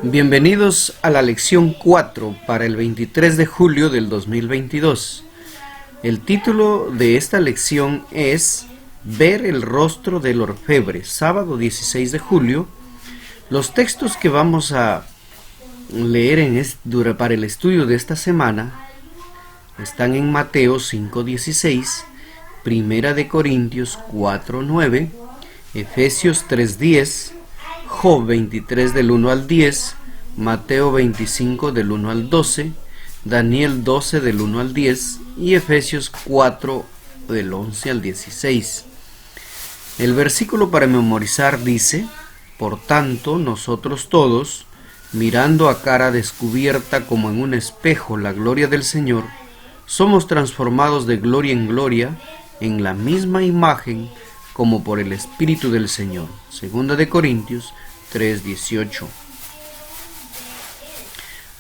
Bienvenidos a la lección 4 para el 23 de julio del 2022. El título de esta lección es Ver el rostro del orfebre, sábado 16 de julio. Los textos que vamos a leer para el estudio de esta semana están en Mateo 5:16, Primera de Corintios 4:9, Efesios 3:10, Job 23 del 1 al 10, Mateo 25 del 1 al 12, Daniel 12 del 1 al 10 y Efesios 4 del 11 al 16. El versículo para memorizar dice: Por tanto, nosotros todos, mirando a cara descubierta como en un espejo la gloria del Señor, somos transformados de gloria en gloria en la misma imagen como por el Espíritu del Señor. Segunda de Corintios 3:18.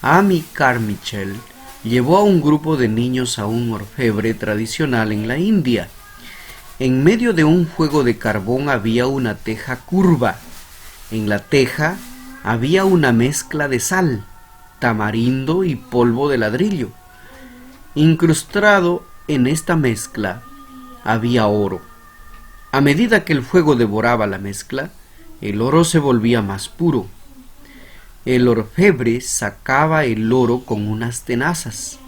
Amy Carmichael llevó a un grupo de niños a un orfebre tradicional en la India. En medio de un fuego de carbón había una teja curva. En la teja había una mezcla de sal, tamarindo y polvo de ladrillo. Incrustado en esta mezcla había oro. A medida que el fuego devoraba la mezcla, el oro se volvía más puro. El orfebre sacaba el oro con unas tenazas,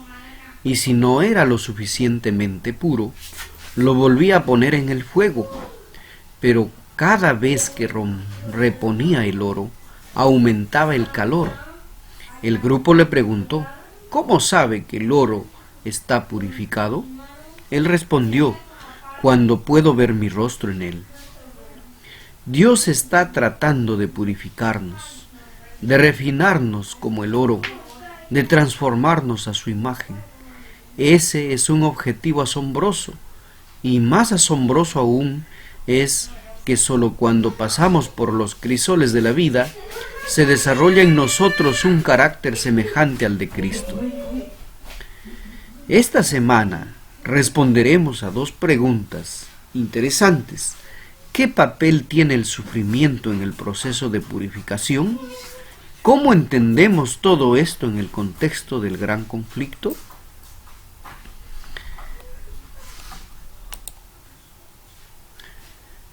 y si no era lo suficientemente puro, lo volvía a poner en el fuego. Pero cada vez que reponía el oro, aumentaba el calor. El grupo le preguntó: ¿Cómo sabe que el oro está purificado? Él respondió: Cuando puedo ver mi rostro en él. Dios está tratando de purificarnos, de refinarnos como el oro, de transformarnos a su imagen. Ese es un objetivo asombroso, y más asombroso aún es que solo cuando pasamos por los crisoles de la vida se desarrolla en nosotros un carácter semejante al de Cristo. Esta semana responderemos a dos preguntas interesantes. ¿Qué papel tiene el sufrimiento en el proceso de purificación? ¿Cómo entendemos todo esto en el contexto del gran conflicto?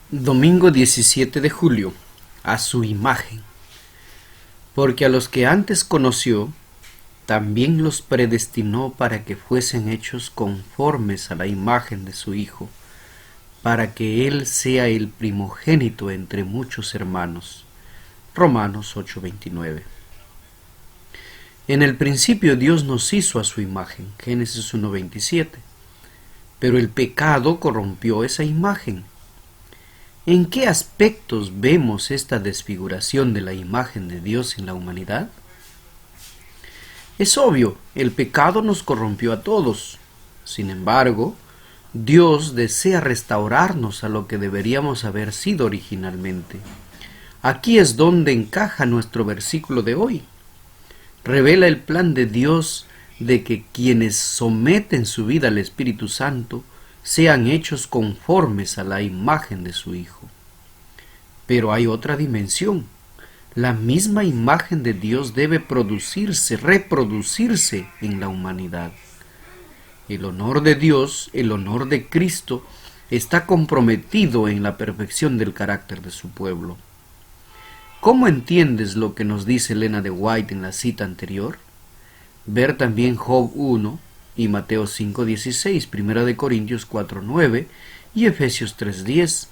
Domingo 17 de julio. A su imagen. Porque a los que antes conoció, también los predestinó para que fuesen hechos conformes a la imagen de su Hijo, para que Él sea el primogénito entre muchos hermanos. Romanos 8:29. En el principio Dios nos hizo a su imagen. Génesis 1:27. Pero el pecado corrompió esa imagen. ¿En qué aspectos vemos esta desfiguración de la imagen de Dios en la humanidad? Es obvio, el pecado nos corrompió a todos. Sin embargo, Dios desea restaurarnos a lo que deberíamos haber sido originalmente. Aquí es donde encaja nuestro versículo de hoy. Revela el plan de Dios de que quienes someten su vida al Espíritu Santo sean hechos conformes a la imagen de su Hijo. Pero hay otra dimensión. La misma imagen de Dios debe reproducirse en la humanidad. El honor de Dios, el honor de Cristo, está comprometido en la perfección del carácter de su pueblo. ¿Cómo entiendes lo que nos dice Elena de White en la cita anterior? Ver también Job 1 y Mateo 5:16, Primera de Corintios 4:9 y Efesios 3:10.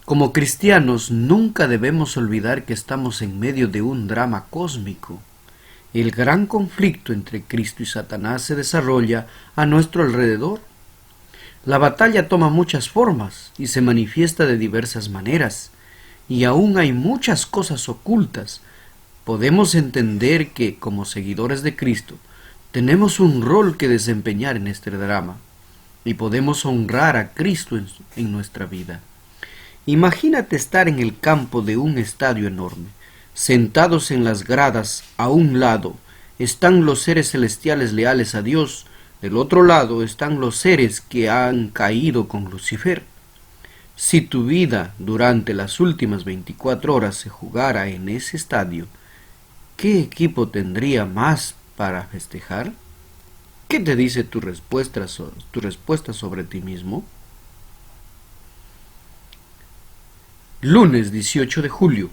Como cristianos nunca debemos olvidar que estamos en medio de un drama cósmico. El gran conflicto entre Cristo y Satanás se desarrolla a nuestro alrededor. La batalla toma muchas formas y se manifiesta de diversas maneras, y aún hay muchas cosas ocultas. Podemos entender que, como seguidores de Cristo, tenemos un rol que desempeñar en este drama, y podemos honrar a Cristo en nuestra vida. Imagínate estar en el campo de un estadio enorme. Sentados en las gradas, a un lado están los seres celestiales leales a Dios, del otro lado están los seres que han caído con Lucifer. Si tu vida durante las últimas 24 horas se jugara en ese estadio, ¿qué equipo tendría más para festejar? ¿Qué te dice tu respuesta sobre ti mismo? Lunes 18 de julio.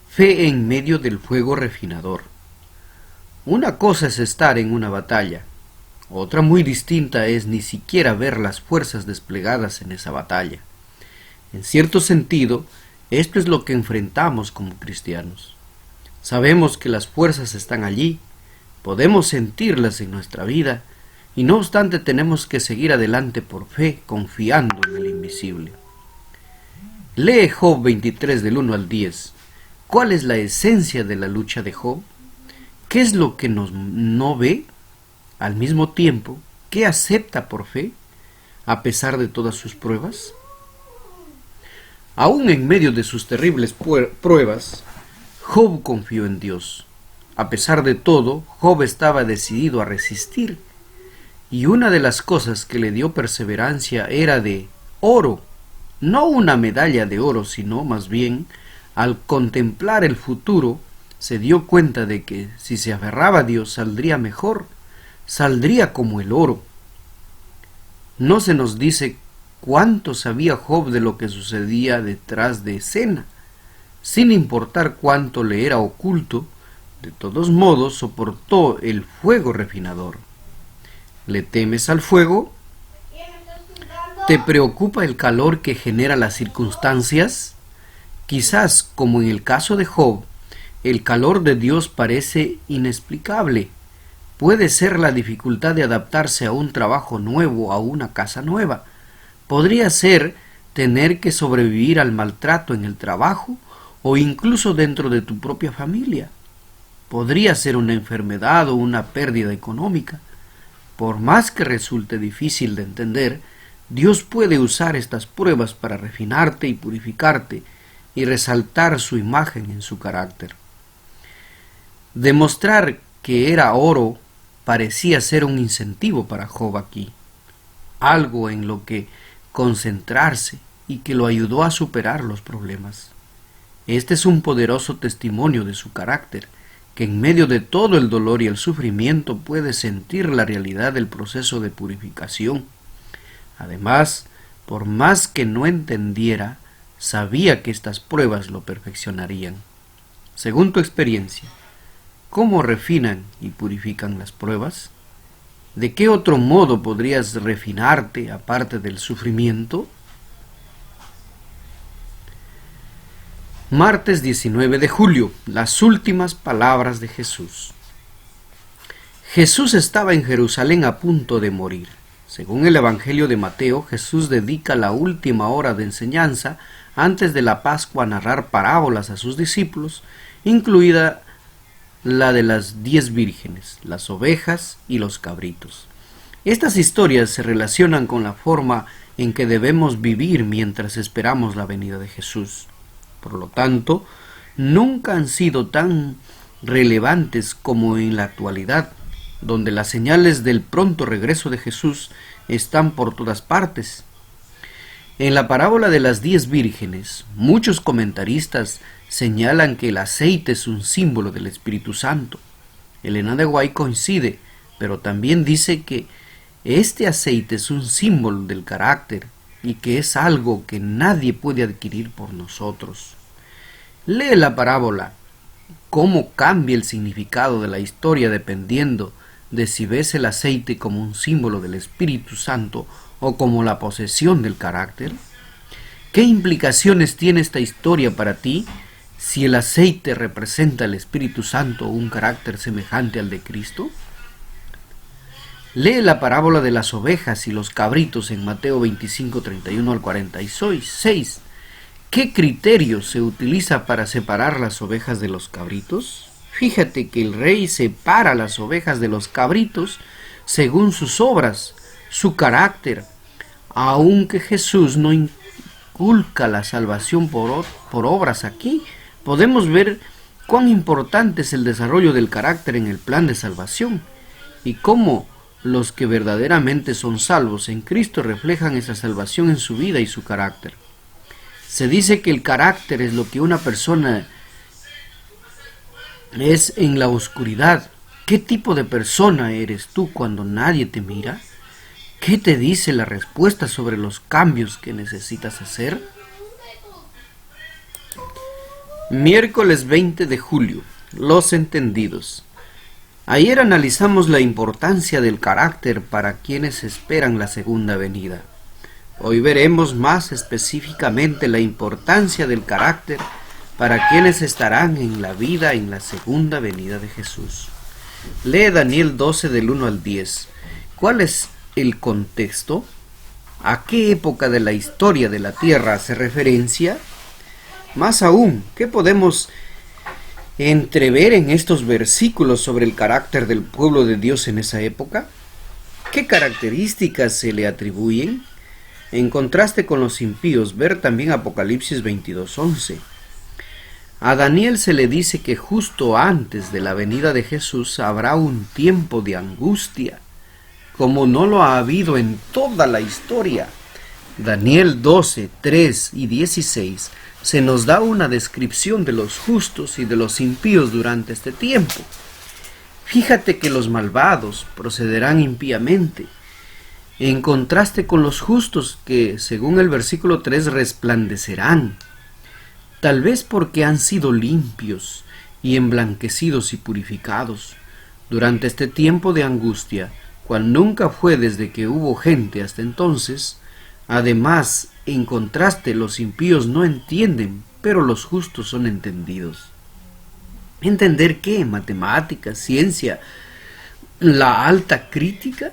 Fe en medio del fuego refinador. Una cosa es estar en una batalla, otra muy distinta es ni siquiera ver las fuerzas desplegadas en esa batalla. En cierto sentido, esto es lo que enfrentamos como cristianos. Sabemos que las fuerzas están allí, podemos sentirlas en nuestra vida, y no obstante tenemos que seguir adelante por fe, confiando en el invisible. Lee Job 23 del 1 al 10. ¿Cuál es la esencia de la lucha de Job? ¿Qué es lo que no ve? Al mismo tiempo, ¿qué acepta por fe, a pesar de todas sus pruebas? Aún en medio de sus terribles pruebas, Job confió en Dios. A pesar de todo, Job estaba decidido a resistir, y una de las cosas que le dio perseverancia era de oro, no una medalla de oro, sino más bien, al contemplar el futuro, se dio cuenta de que si se aferraba a Dios saldría mejor, saldría como el oro. No se nos dice cuánto sabía Job de lo que sucedía detrás de escena. Sin importar cuánto le era oculto, de todos modos soportó el fuego refinador. ¿Le temes al fuego? ¿Te preocupa el calor que genera las circunstancias? Quizás, como en el caso de Job, el calor de Dios parece inexplicable. Puede ser la dificultad de adaptarse a un trabajo nuevo, a una casa nueva. Podría ser tener que sobrevivir al maltrato en el trabajo o incluso dentro de tu propia familia. Podría ser una enfermedad o una pérdida económica. Por más que resulte difícil de entender, Dios puede usar estas pruebas para refinarte y purificarte y resaltar su imagen en su carácter. Demostrar que era oro parecía ser un incentivo para Job aquí, algo en lo que concentrarse y que lo ayudó a superar los problemas. Este es un poderoso testimonio de su carácter, que en medio de todo el dolor y el sufrimiento puede sentir la realidad del proceso de purificación. Además, por más que no entendiera, sabía que estas pruebas lo perfeccionarían. Según tu experiencia, ¿cómo refinan y purifican las pruebas? ¿De qué otro modo podrías refinarte aparte del sufrimiento? Martes 19 de julio, las últimas palabras de Jesús. Jesús estaba en Jerusalén a punto de morir. Según el Evangelio de Mateo, Jesús dedica la última hora de enseñanza antes de la Pascua a narrar parábolas a sus discípulos, incluida la de las 10 vírgenes, las ovejas y los cabritos. Estas historias se relacionan con la forma en que debemos vivir mientras esperamos la venida de Jesús. Por lo tanto, nunca han sido tan relevantes como en la actualidad, donde las señales del pronto regreso de Jesús están por todas partes. En la parábola de las 10 vírgenes, muchos comentaristas señalan que el aceite es un símbolo del Espíritu Santo. Elena de White coincide, pero también dice que este aceite es un símbolo del carácter y que es algo que nadie puede adquirir por nosotros. Lee la parábola, cómo cambia el significado de la historia dependiendo de si ves el aceite como un símbolo del Espíritu Santo o como la posesión del carácter. ¿Qué implicaciones tiene esta historia para ti si el aceite representa el Espíritu Santo o un carácter semejante al de Cristo? Lee la parábola de las ovejas y los cabritos en Mateo 25, 31 al 46. ¿Qué criterio se utiliza para separar las ovejas de los cabritos? Fíjate que el rey separa las ovejas de los cabritos según sus obras, su carácter. Aunque Jesús no inculca la salvación por obras aquí, podemos ver cuán importante es el desarrollo del carácter en el plan de salvación y cómo los que verdaderamente son salvos en Cristo reflejan esa salvación en su vida y su carácter. Se dice que el carácter es lo que una persona es en la oscuridad. ¿Qué tipo de persona eres tú cuando nadie te mira? ¿Qué te dice la respuesta sobre los cambios que necesitas hacer? Miércoles 20 de julio. Los entendidos. Ayer analizamos la importancia del carácter para quienes esperan la segunda venida. Hoy veremos más específicamente la importancia del carácter para quienes estarán en la vida en la segunda venida de Jesús. Lee Daniel 12 del 1 al 10. ¿Cuál es el contexto? ¿A qué época de la historia de la tierra hace referencia? Más aún, ¿qué podemos entrever en estos versículos sobre el carácter del pueblo de Dios en esa época? ¿Qué características se le atribuyen? En contraste con los impíos, ver también Apocalipsis 22:11. A Daniel se le dice que justo antes de la venida de Jesús habrá un tiempo de angustia, como no lo ha habido en toda la historia. Daniel 12, 3 y 16 se nos da una descripción de los justos y de los impíos durante este tiempo. Fíjate que los malvados procederán impíamente, en contraste con los justos que, según el versículo 3, resplandecerán, tal vez porque han sido limpios y emblanquecidos y purificados. Durante este tiempo de angustia, cual nunca fue desde que hubo gente hasta entonces, además, en contraste, los impíos no entienden, pero los justos son entendidos. ¿Entender qué? Matemáticas, ciencia, la alta crítica.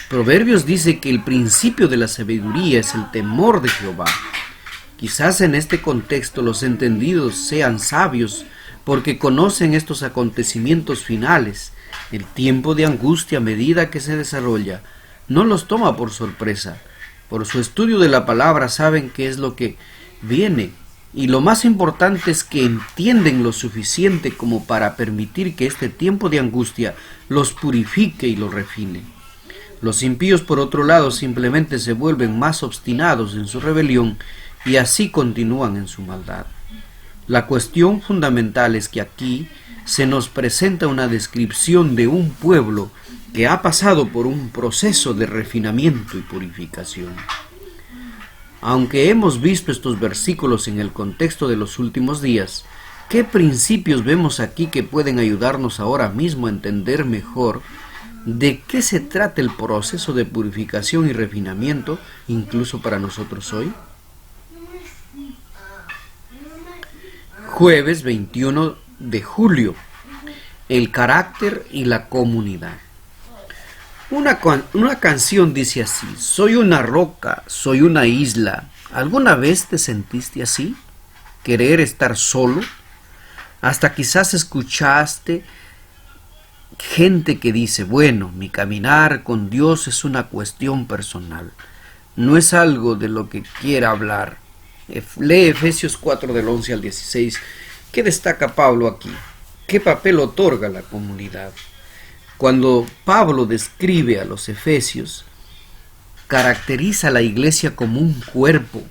Proverbios dice que el principio de la sabiduría es el temor de Jehová. Quizás en este contexto los entendidos sean sabios porque conocen estos acontecimientos finales. El tiempo de angustia a medida que se desarrolla no los toma por sorpresa. Por su estudio de la palabra saben qué es lo que viene, y lo más importante es que entienden lo suficiente como para permitir que este tiempo de angustia los purifique y los refine. Los impíos, por otro lado, simplemente se vuelven más obstinados en su rebelión y así continúan en su maldad. La cuestión fundamental es que aquí se nos presenta una descripción de un pueblo que ha pasado por un proceso de refinamiento y purificación. Aunque hemos visto estos versículos en el contexto de los últimos días, ¿qué principios vemos aquí que pueden ayudarnos ahora mismo a entender mejor de qué se trata el proceso de purificación y refinamiento, incluso para nosotros hoy? Jueves 21 de julio. El carácter y la comunidad. Una canción dice así: soy una roca, soy una isla. ¿Alguna vez te sentiste así? ¿Querer estar solo? Hasta quizás escuchaste gente que dice: bueno, mi caminar con Dios es una cuestión personal, no es algo de lo que quiera hablar. Lee Efesios 4 del 11 al 16. ¿Qué destaca Pablo aquí? ¿Qué papel otorga la comunidad? Cuando Pablo describe a los efesios, caracteriza a la iglesia como un cuerpo.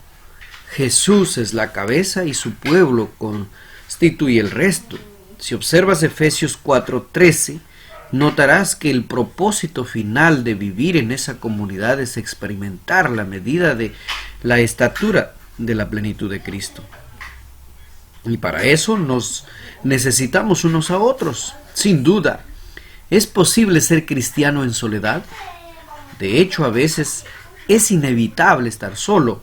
Jesús es la cabeza y su pueblo constituye el resto. Si observas Efesios 4:13, notarás que el propósito final de vivir en esa comunidad es experimentar la medida de la estatura de la plenitud de Cristo. Y para eso nos necesitamos unos a otros, sin duda. ¿Es posible ser cristiano en soledad? De hecho, a veces es inevitable estar solo,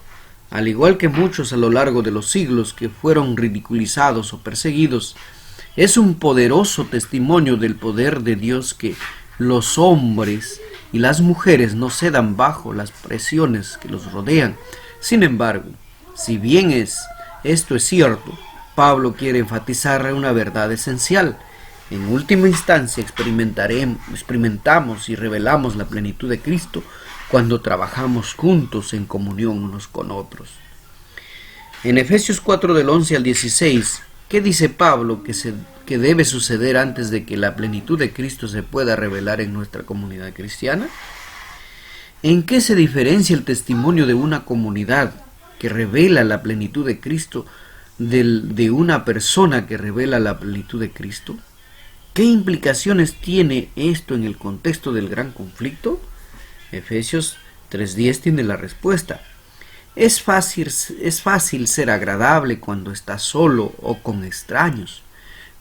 al igual que muchos a lo largo de los siglos que fueron ridiculizados o perseguidos. Es un poderoso testimonio del poder de Dios que los hombres y las mujeres no cedan bajo las presiones que los rodean. Sin embargo, si bien esto es cierto, Pablo quiere enfatizar una verdad esencial. En última instancia experimentamos y revelamos la plenitud de Cristo cuando trabajamos juntos en comunión unos con otros. En Efesios 4 del 11 al 16 ¿Qué dice Pablo que debe suceder antes de que la plenitud de Cristo se pueda revelar en nuestra comunidad cristiana? ¿En qué se diferencia el testimonio de una comunidad que revela la plenitud de Cristo de una persona que revela la plenitud de Cristo? ¿Qué implicaciones tiene esto en el contexto del gran conflicto? Efesios 3:10 tiene la respuesta. Es fácil ser agradable cuando estás solo o con extraños,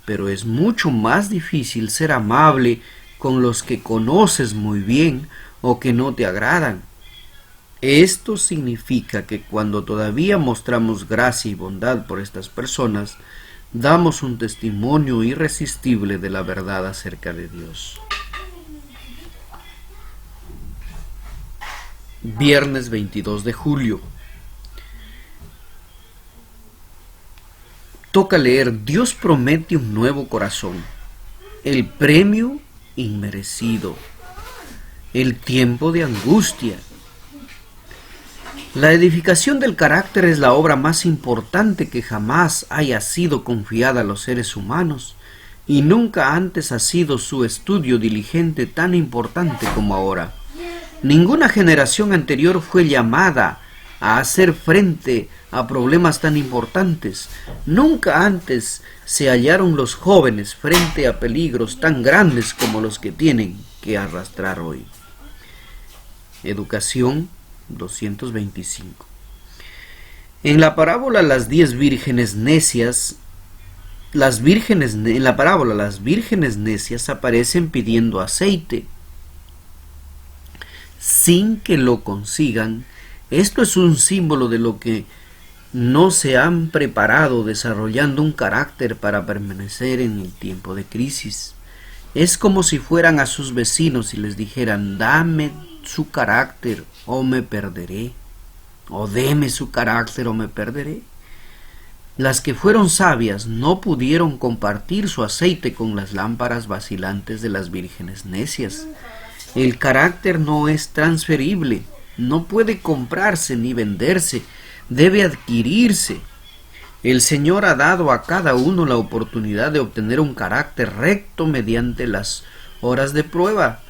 pero es mucho más difícil ser amable con los que conoces muy bien o que no te agradan. Esto significa que cuando todavía mostramos gracia y bondad por estas personas, damos un testimonio irresistible de la verdad acerca de Dios. Viernes 22 de julio. Toca leer Dios promete un nuevo corazón, el premio inmerecido, el tiempo de angustia. La edificación del carácter es la obra más importante que jamás haya sido confiada a los seres humanos, y nunca antes ha sido su estudio diligente tan importante como ahora. Ninguna generación anterior fue llamada a hacer frente a problemas tan importantes. Nunca antes se hallaron los jóvenes frente a peligros tan grandes como los que tienen que arrastrar hoy. Educación 225. En la parábola las vírgenes necias aparecen pidiendo aceite sin que lo consigan. Esto es un símbolo de lo que no se han preparado desarrollando un carácter para permanecer en el tiempo de crisis. Es como si fueran a sus vecinos y les dijeran: dame su carácter o me perderé, o deme su carácter o me perderé. Las que fueron sabias no pudieron compartir su aceite con las lámparas vacilantes de las vírgenes necias. El carácter no es transferible, no puede comprarse ni venderse, debe adquirirse. El Señor ha dado a cada uno la oportunidad de obtener un carácter recto mediante las horas de prueba,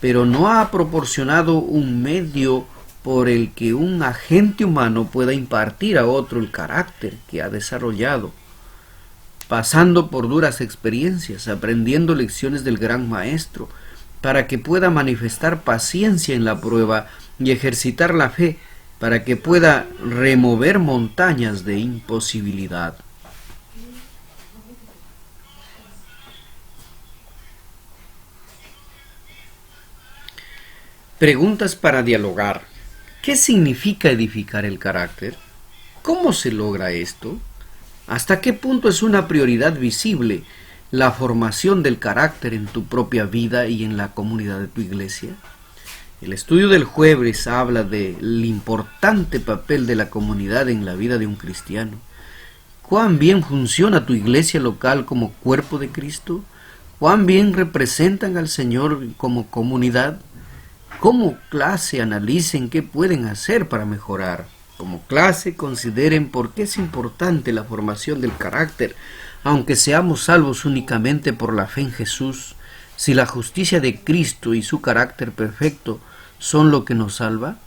pero no ha proporcionado un medio por el que un agente humano pueda impartir a otro el carácter que ha desarrollado, pasando por duras experiencias, aprendiendo lecciones del gran maestro, para que pueda manifestar paciencia en la prueba y ejercitar la fe, para que pueda remover montañas de imposibilidad. Preguntas para dialogar. ¿Qué significa edificar el carácter? ¿Cómo se logra esto? ¿Hasta qué punto es una prioridad visible la formación del carácter en tu propia vida y en la comunidad de tu iglesia? El estudio del jueves habla del importante papel de la comunidad en la vida de un cristiano. ¿Cuán bien funciona tu iglesia local como cuerpo de Cristo? ¿Cuán bien representan al Señor como comunidad? Como clase analicen qué pueden hacer para mejorar. Como clase consideren por qué es importante la formación del carácter, aunque seamos salvos únicamente por la fe en Jesús. Si la justicia de Cristo y su carácter perfecto son lo que nos salva,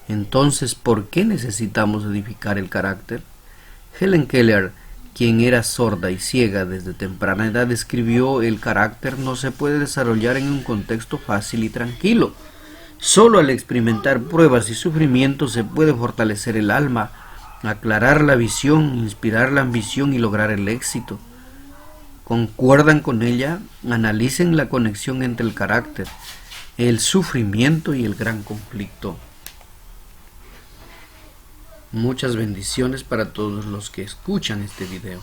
entonces ¿por qué necesitamos edificar el carácter? Helen Keller, quien era sorda y ciega desde temprana edad, escribió: el carácter no se puede desarrollar en un contexto fácil y tranquilo. Solo al experimentar pruebas y sufrimientos se puede fortalecer el alma, aclarar la visión, inspirar la ambición y lograr el éxito. ¿Concuerdan con ella? Analicen la conexión entre el carácter, el sufrimiento y el gran conflicto. Muchas bendiciones para todos los que escuchan este video.